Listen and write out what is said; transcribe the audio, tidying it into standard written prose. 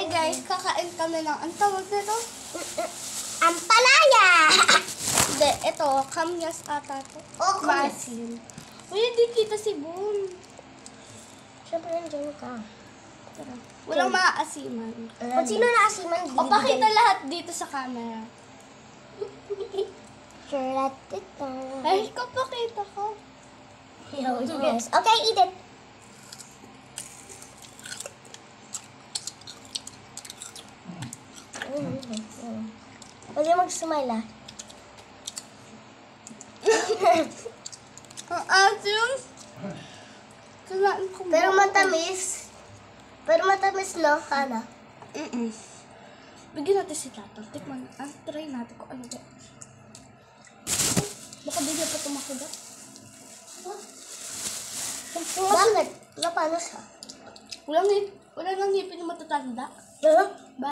guys, kakain kami ng, ang tawag na to? Ampalaya! Hindi, ito, kamyas ata to. Oh, kamyas. Maasim. Uy, hindi kita si Boon. Siyempre, nandiyan ka. Walang maaasiman. Kung sino naasiman, O, pakita lahat dito sa camera. Ay, kapakita ko. Yes. Okay, eat it. Huwag yung mag-smile, ah. Ang asim. Kailangan ko Pero matamis. Pero matamis, no, Hana? Bigyan natin si Tato. Tikman. Try natin kung ano ba. Baka bigyan pa tumakulat. Bakit? Wala paano siya? Wala nang ngipin yung matatanda. Huh?